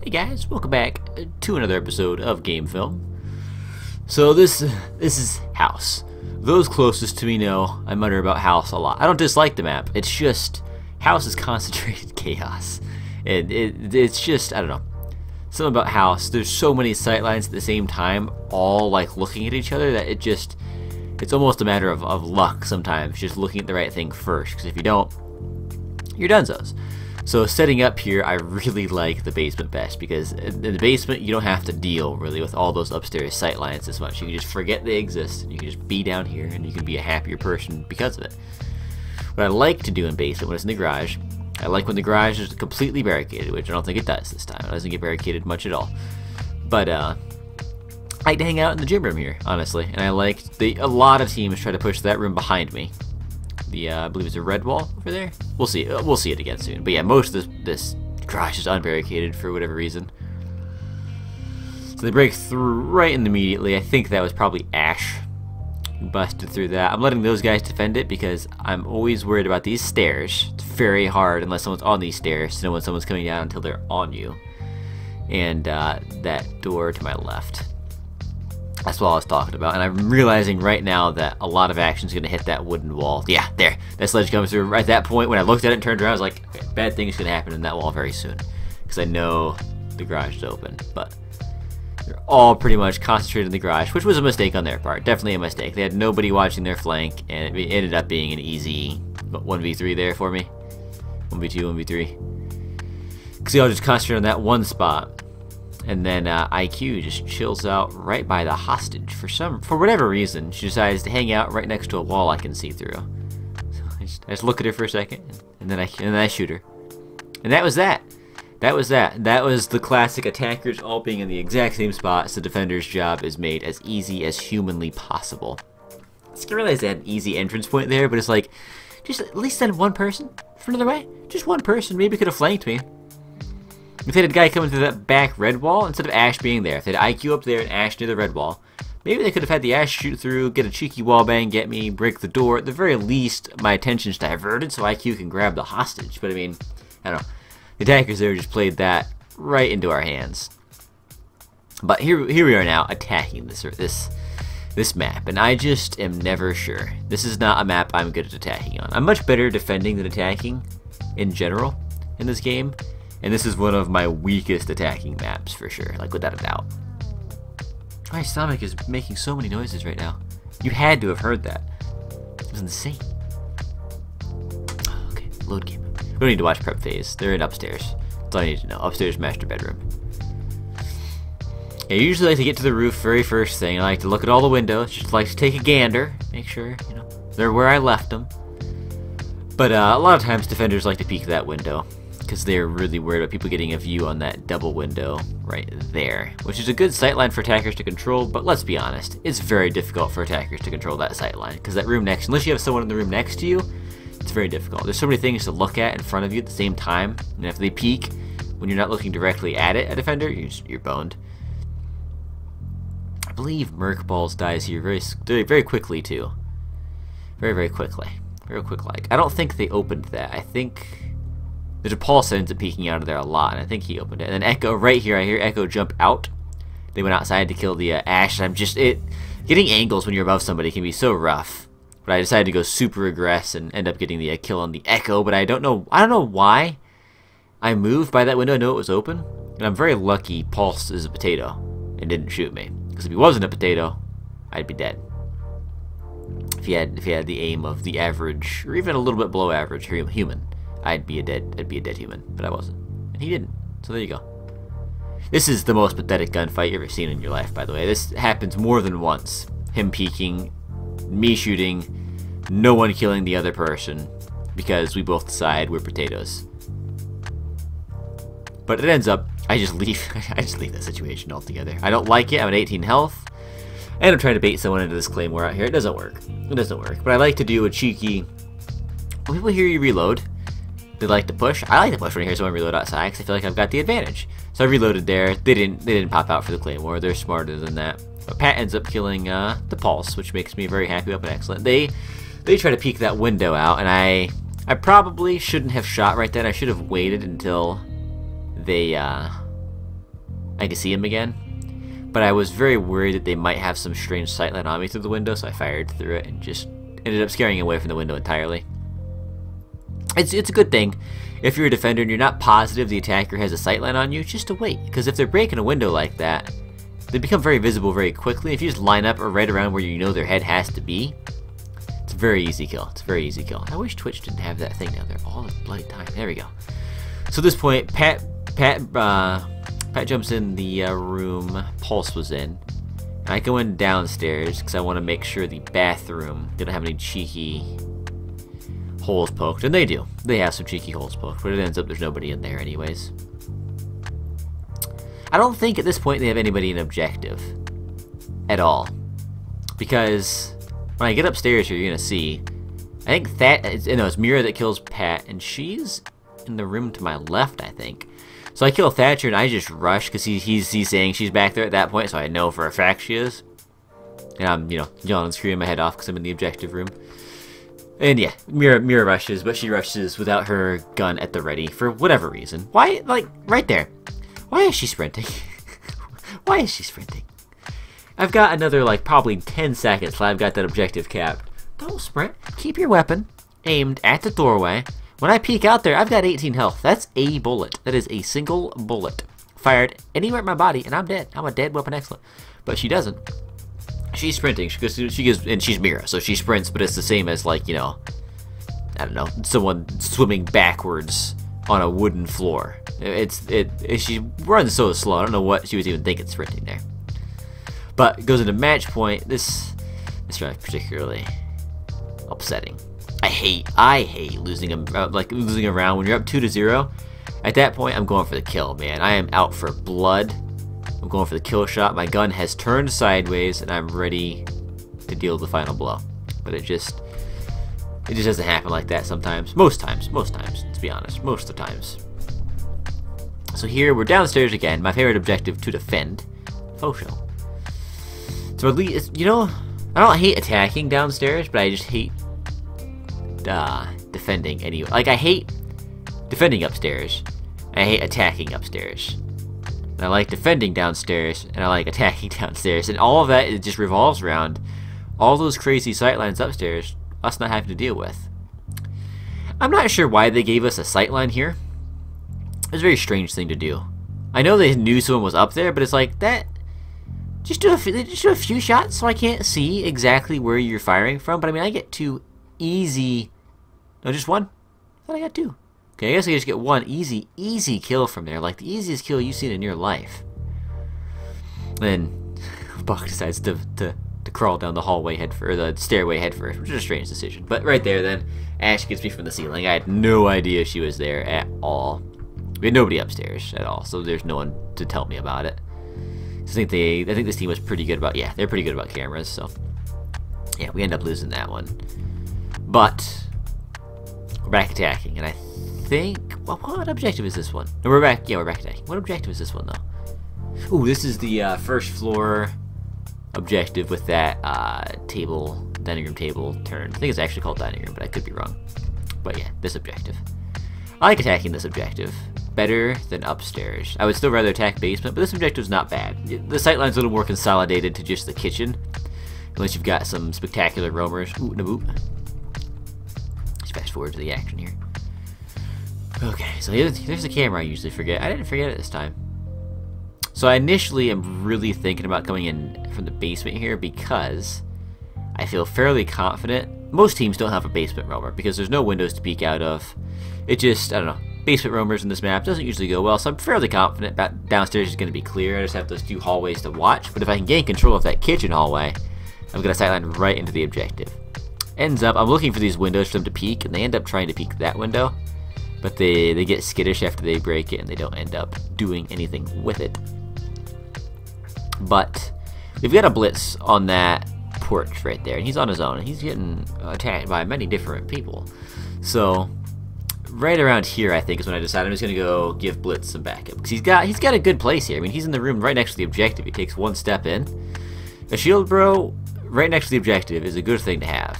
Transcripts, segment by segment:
Hey guys, welcome back to another episode of GameFilm. So this is House. Those closest to me know I mutter about House a lot. I don't dislike the map. It's just House is concentrated chaos. It's just, I don't know. Something about House. There's so many sightlines at the same time, all like looking at each other, that it's almost a matter of luck sometimes, just looking at the right thing first. Because if you don't, you're dunzos. So setting up here, I really like the basement best, because in the basement you don't have to deal really with all those upstairs sightlines as much. You can just forget they exist, and you can just be down here, and you can be a happier person because of it. What I like to do in basement when it's in the garage, I like when the garage is completely barricaded, which I don't think it does this time. It doesn't get barricaded much at all. But I like to hang out in the gym room here, honestly, and I like a lot of teams try to push that room behind me. I believe it's a red wall over there. We'll see. We'll see it again soon. But yeah, most of this garage is unbarricaded for whatever reason. So they break through right in immediately. I think that was probably Ash who busted through that. I'm letting those guys defend it because I'm always worried about these stairs. It's very hard unless someone's on these stairs to know when someone's coming down until they're on you. And that door to my left. That's what I was talking about, and I'm realizing right now that a lot of action is going to hit that wooden wall. Yeah, there. That sledge comes through right at that point. When I looked at it and turned around, I was like, okay, bad things going to happen in that wall very soon. Because I know the garage is open. But they're all pretty much concentrated in the garage, which was a mistake on their part. Definitely a mistake. They had nobody watching their flank, and it ended up being an easy 1v3 there for me. 1v2, 1v3. Because they all just concentrated on that one spot. And then IQ just chills out right by the hostage for whatever reason. She decides to hang out right next to a wall I can see through. So I just look at her for a second, and then I shoot her. And that was that. That was the classic attackers all being in the exact same spot, so the defender's job is made as easy as humanly possible. I just realize they had an easy entrance point there, but it's like, just at least send one person from another way. Just one person maybe could have flanked me. If they had a guy coming through that back red wall, instead of Ash being there, if they had IQ up there and Ash near the red wall, maybe they could have had the Ash shoot through, get a cheeky wall bang, get me, break the door. At the very least, my attention's diverted so IQ can grab the hostage. But I mean, I don't know. The attackers there just played that right into our hands. But here we are now attacking this map, and I just am never sure. This is not a map I'm good at attacking on. I'm much better defending than attacking in general in this game. And this is one of my weakest attacking maps for sure, like without a doubt. My stomach is making so many noises right now. You had to have heard that. It was insane. Okay, load game. We don't need to watch prep phase. They're in upstairs. That's all I need to know. Upstairs master bedroom. I usually like to get to the roof very first thing. I like to look at all the windows, just like to take a gander, make sure, you know, they're where I left them. But a lot of times defenders like to peek that window, because they're really worried about people getting a view on that double window right there, which is a good sightline for attackers to control, but let's be honest, it's very difficult for attackers to control that sightline, because that room next, unless you have someone in the room next to you, it's very difficult. There's so many things to look at in front of you at the same time, and if they peek when you're not looking directly at it, a defender, you're boned. I believe Merc Balls dies here very quickly too. Very quickly. Very quick like. I don't think they opened that. I think there's a pulse that ends up peeking out of there a lot, and I think he opened it. And then Echo, right here, I hear Echo jump out. They went outside to kill the Ash. Getting angles when you're above somebody can be so rough. But I decided to go super aggressive and end up getting the kill on the Echo. But I don't know why I moved by that window. I know it was open, and I'm very lucky. Pulse is a potato and didn't shoot me. Because if he wasn't a potato, I'd be dead. If he had the aim of the average, or even a little bit below average human. I'd be a dead human, but I wasn't. And he didn't. So there you go. This is the most pathetic gunfight you've ever seen in your life, by the way. This happens more than once. Him peeking, me shooting, no one killing the other person, because we both decide we're potatoes. But it ends up, I just leave that situation altogether. I don't like it. I'm at 18 health. And I'm trying to bait someone into this claymore out here. It doesn't work. It doesn't work. But I like to do a cheeky, when people hear you reload, they like to push. I like to push when I hear someone reload outside because I feel like I've got the advantage. So I reloaded there. They didn't pop out for the claymore. They're smarter than that. But Pat ends up killing the pulse, which makes me very happy. Up and excellent. They try to peek that window out, and I probably shouldn't have shot right then. I should have waited until they I could see him again. But I was very worried that they might have some strange sightline on me through the window, so I fired through it and just ended up scaring him away from the window entirely. It's a good thing if you're a defender and you're not positive the attacker has a sightline on you, just to wait. Because if they're breaking a window like that, they become very visible very quickly. If you just line up or right around where you know their head has to be, it's a very easy kill. It's a very easy kill. I wish Twitch didn't have that thing down there all the bloody time. There we go. So at this point, Pat jumps in the room Pulse was in. And I go in downstairs because I want to make sure the bathroom didn't have any cheeky holes poked. And they do. They have some cheeky holes poked, but it ends up there's nobody in there anyways. I don't think at this point they have anybody in objective at all. Because when I get upstairs here, you're going to see, I think it's Mira that kills Pat, and she's in the room to my left, I think. So I kill Thatcher and I just rush because he's saying she's back there at that point, so I know for a fact she is. And I'm, yelling and screaming my head off because I'm in the objective room. And yeah, Mira rushes, but she rushes without her gun at the ready for whatever reason. Why, like, right there. Why is she sprinting? Why is she sprinting? I've got another, like, probably 10 seconds till I've got that objective cap. Don't sprint. Keep your weapon aimed at the doorway. When I peek out there, I've got 18 health. That's a bullet. That is a single bullet. Fired anywhere in my body, and I'm dead. I'm a dead weapon excellent. But she doesn't. She's sprinting. She goes, and she's Mira, so she sprints, but it's the same as, like, I don't know, someone swimming backwards on a wooden floor. She runs so slow. I don't know what she was even thinking sprinting there. But it goes into match point. This round is particularly upsetting. I hate losing a round when you're up 2-0. At that point, I'm going for the kill, man. I am out for blood. I'm going for the kill shot. My gun has turned sideways, and I'm ready to deal the final blow. But it just doesn't happen like that sometimes. Most times, to be honest. Most of the times. So here, we're downstairs again. My favorite objective, to defend. Faux show. So at least, I don't hate attacking downstairs, but I just hate defending anyway. Like, I hate defending upstairs. I hate attacking upstairs. And I like defending downstairs, and I like attacking downstairs. And all of that, it just revolves around all those crazy sightlines upstairs, us not having to deal with. I'm not sure why they gave us a sightline here. It was a very strange thing to do. I know they knew someone was up there, but it's like, that... Just do a few shots so I can't see exactly where you're firing from. But I mean, I get two easy... No, just one? I thought I got two. Okay, I guess I just get one easy kill from there. Like the easiest kill you've seen in your life. Then Buck decides to crawl down the hallway or the stairway head first, which is a strange decision. But right there, then Ash gets me from the ceiling. I had no idea she was there at all. We had nobody upstairs at all, so there's no one to tell me about it. I think this team was pretty good about, they're pretty good about cameras, so yeah, we end up losing that one. But we're back attacking, and I think, well, what objective is this one? No, we're back attacking. What objective is this one though? Ooh, this is the first floor objective with that dining room table turned. I think it's actually called dining room, but I could be wrong. But yeah, this objective. I like attacking this objective better than upstairs. I would still rather attack basement, but this objective's not bad. The sightline's a little more consolidated to just the kitchen, unless you've got some spectacular roamers. Ooh, Naboot. Let's fast forward to the action here. Okay, so there's the camera I usually forget. I didn't forget it this time. So I initially am really thinking about coming in from the basement here because I feel fairly confident. Most teams don't have a basement roamer because there's no windows to peek out of. It just, I don't know. Basement roamers in this map doesn't usually go well, so I'm fairly confident that downstairs is going to be clear. I just have those few hallways to watch, but if I can gain control of that kitchen hallway, I've got a sightline right into the objective. Ends up, I'm looking for these windows for them to peek, and they end up trying to peek that window, but they get skittish after they break it, and they don't end up doing anything with it. But we've got a blitz on that porch right there, and he's on his own, and he's getting attacked by many different people. So right around here, I think, is when I decided I'm just going to go give Blitz some backup. Because he's got a good place here. I mean, he's in the room right next to the objective. He takes one step in. A shield bro right next to the objective is a good thing to have.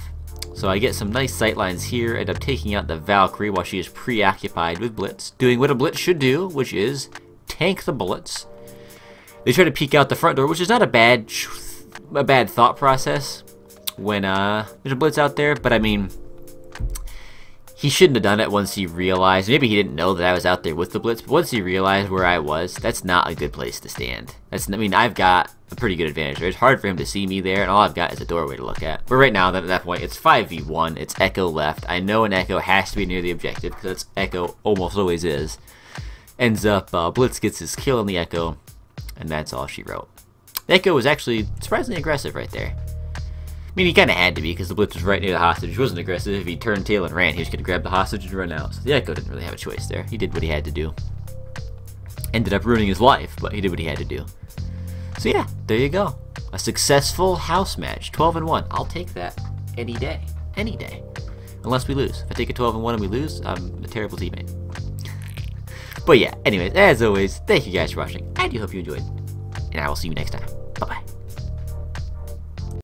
So I get some nice sight lines here, end up taking out the Valkyrie while she is preoccupied with Blitz. Doing what a Blitz should do, which is tank the bullets. They try to peek out the front door, which is not a bad thought process when there's a blitz out there, but I mean, he shouldn't have done it once he realized. Maybe he didn't know that I was out there with the blitz, but once he realized where I was, that's not a good place to stand. I mean, I've got a pretty good advantage there. It's hard for him to see me there, and all I've got is a doorway to look at. But right now, at that point, it's 5v1. It's Echo left. I know an Echo has to be near the objective, because that's Echo almost always is. Ends up, Blitz gets his kill on the Echo, and that's all she wrote. The Echo was actually surprisingly aggressive right there. I mean, he kind of had to be, because the Blitz was right near the hostage. He wasn't aggressive. If he turned tail and ran, he was going to grab the hostage and run out. So the Echo didn't really have a choice there. He did what he had to do. Ended up ruining his life, but he did what he had to do. So yeah, there you go. A successful house match. 12-1. I'll take that any day. Any day. Unless we lose. If I take a 12-1 and we lose, I'm a terrible teammate. But yeah, anyways, as always, thank you guys for watching. I do hope you enjoyed. And I will see you next time. Bye-bye.